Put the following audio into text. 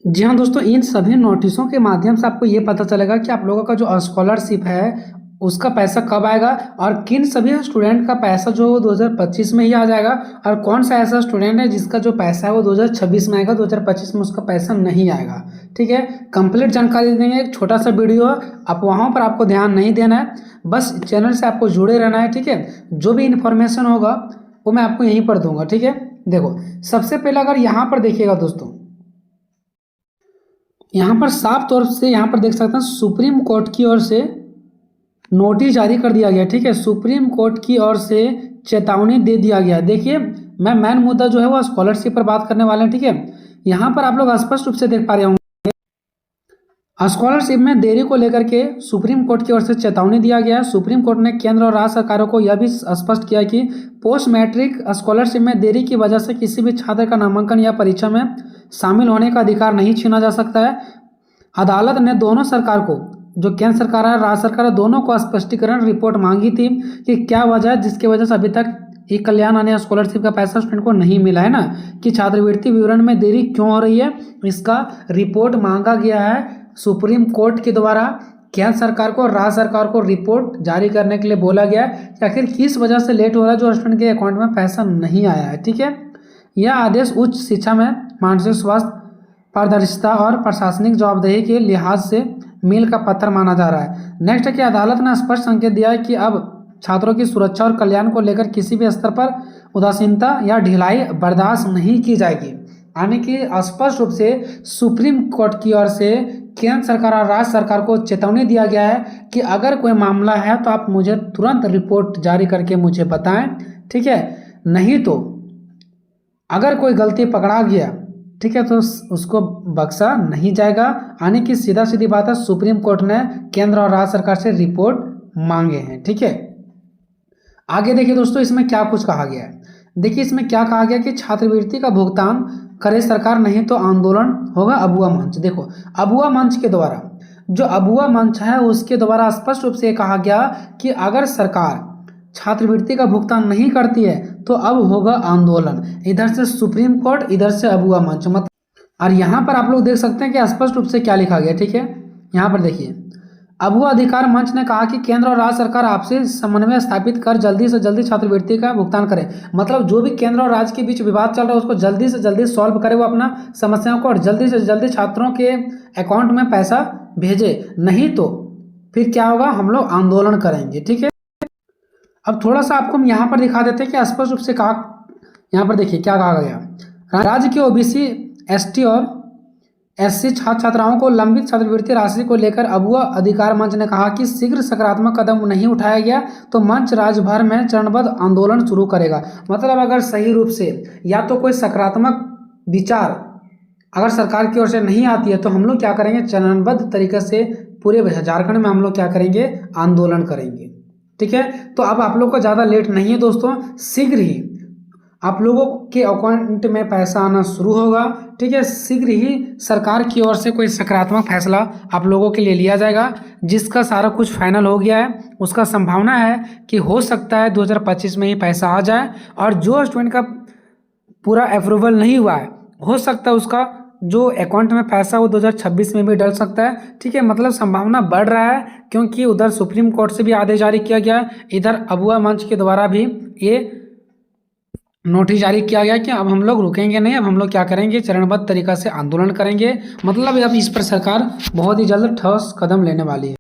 जी हाँ दोस्तों, इन सभी नोटिसों के माध्यम से आपको ये पता चलेगा कि आप लोगों का जो स्कॉलरशिप है उसका पैसा कब आएगा और किन सभी स्टूडेंट का पैसा जो है वो 2025 में ही आ जाएगा और कौन सा ऐसा स्टूडेंट है जिसका जो पैसा है वो 2026 में आएगा, 2025 में उसका पैसा नहीं आएगा। ठीक है, कंप्लीट जानकारी देंगे। एक छोटा सा वीडियो है, आप वहाँ पर आपको ध्यान नहीं देना है, बस चैनल से आपको जुड़े रहना है। ठीक है, जो भी इन्फॉर्मेशन होगा वो मैं आपको यहीं पर दूंगा। ठीक है, देखो सबसे पहले अगर यहाँ पर देखिएगा दोस्तों, यहाँ पर साफ तौर से यहाँ पर देख सकते हैं सुप्रीम कोर्ट की ओर से नोटिस जारी कर दिया गया। ठीक है, सुप्रीम कोर्ट की ओर से चेतावनी दे दिया गया। देखिए, मैं मेन मुद्दा जो है वो स्कॉलरशिप पर बात करने वाले हैं। ठीक है, यहाँ पर आप लोग स्पष्ट रूप से देख पा रहे होंगे स्कॉलरशिप में देरी को लेकर के सुप्रीम कोर्ट की ओर से चेतावनी दिया गया है। सुप्रीम कोर्ट ने केंद्र और राज्य सरकारों को यह भी स्पष्ट किया कि पोस्ट मैट्रिक स्कॉलरशिप में देरी की वजह से किसी भी छात्र का नामांकन या परीक्षा में शामिल होने का अधिकार नहीं छीना जा सकता है। अदालत ने दोनों सरकार को, जो केंद्र सरकार है राज्य सरकार है, दोनों को स्पष्टीकरण रिपोर्ट मांगी थी कि क्या वजह है जिसकी वजह से अभी तक एक कल्याण आने स्कॉलरशिप का पैसा स्टूडेंट को नहीं मिला है ना, कि छात्रवृत्ति विवरण में देरी क्यों हो रही है, इसका रिपोर्ट मांगा गया है सुप्रीम कोर्ट के द्वारा। केंद्र सरकार को और राज्य सरकार को रिपोर्ट जारी करने के लिए बोला गया है कि आखिर किस वजह से लेट हो रहा है, जो स्टूडेंट के अकाउंट में पैसा नहीं आया है। ठीक है, यह आदेश उच्च शिक्षा में मानसिक स्वास्थ्य, पारदर्शिता और प्रशासनिक जवाबदेही के लिहाज से मील का पत्थर माना जा रहा है। नेक्स्ट है कि अदालत ने स्पष्ट संकेत दिया है कि अब छात्रों की सुरक्षा और कल्याण को लेकर किसी भी स्तर पर उदासीनता या ढिलाई बर्दाश्त नहीं की जाएगी। यानी कि स्पष्ट रूप से सुप्रीम कोर्ट की ओर से केंद्र सरकार और राज्य सरकार को चेतावनी दिया गया है कि अगर कोई मामला है तो आप मुझे तुरंत रिपोर्ट जारी करके मुझे बताएं। ठीक है, नहीं तो अगर कोई गलती पकड़ा गया, ठीक है, तो उसको बख्शा नहीं जाएगा। यानी कि सीधा सीधी बात है, सुप्रीम कोर्ट ने केंद्र और राज्य सरकार से रिपोर्ट मांगे हैं। ठीक है, आगे देखिए दोस्तों, इसमें क्या कुछ कहा गया है। देखिए इसमें क्या कहा गया कि छात्रवृत्ति का भुगतान करे सरकार, नहीं तो आंदोलन होगा। अबुआ मंच, देखो अबुआ मंच के द्वारा, जो अबुआ मंच है उसके द्वारा स्पष्ट रूप से कहा गया कि अगर सरकार छात्रवृत्ति का भुगतान नहीं करती है तो अब होगा आंदोलन। इधर से सुप्रीम कोर्ट, इधर से अबुआ मंच, मतलब और यहाँ पर आप लोग देख सकते हैं कि स्पष्ट रूप से क्या लिखा गया। ठीक है, यहाँ पर देखिए, अबुआ अधिकार मंच ने कहा कि केंद्र और राज्य सरकार आपसी समन्वय स्थापित कर जल्दी से जल्दी छात्रवृत्ति का भुगतान करें। मतलब जो भी केंद्र और राज्य के बीच विवाद चल रहा है उसको जल्दी से जल्दी सॉल्व करे वो अपना समस्याओं को, और जल्दी से जल्दी छात्रों के अकाउंट में पैसा भेजे, नहीं तो फिर क्या होगा, हम लोग आंदोलन करेंगे। ठीक है, अब थोड़ा सा आपको हम यहाँ पर दिखा देते हैं कि स्पष्ट रूप से कहा, यहाँ पर देखिए क्या कहा गया। राज्य के ओबीसी, एसटी और एससी छात्र छात्राओं को लंबित छात्रवृत्ति राशि को लेकर अबुआ अधिकार मंच ने कहा कि शीघ्र सकारात्मक कदम नहीं उठाया गया तो मंच राज्य भर में चरणबद्ध आंदोलन शुरू करेगा। मतलब अगर सही रूप से या तो कोई सकारात्मक विचार अगर सरकार की ओर से नहीं आती है तो हम लोग क्या करेंगे, चरणबद्ध तरीके से पूरे झारखंड में हम लोग क्या करेंगे, आंदोलन करेंगे। ठीक है, तो अब आप लोग को ज़्यादा लेट नहीं है दोस्तों, शीघ्र ही आप लोगों के अकाउंट में पैसा आना शुरू होगा। ठीक है, शीघ्र ही सरकार की ओर से कोई सकारात्मक फैसला आप लोगों के लिए लिया जाएगा, जिसका सारा कुछ फाइनल हो गया है। उसका संभावना है कि हो सकता है 2025 में ही पैसा आ जाए, और जो स्टूडेंट का पूरा अप्रूवल नहीं हुआ है हो सकता है उसका जो अकाउंट में पैसा वो 2026 में भी डल सकता है। ठीक है, मतलब संभावना बढ़ रहा है, क्योंकि उधर सुप्रीम कोर्ट से भी आदेश जारी किया गया, इधर अबुआ मंच के द्वारा भी ये नोटिस जारी किया गया कि अब हम लोग रुकेंगे नहीं, अब हम लोग क्या करेंगे, चरणबद्ध तरीका से आंदोलन करेंगे। मतलब अब इस पर सरकार बहुत ही जल्द ठोस कदम लेने वाली है।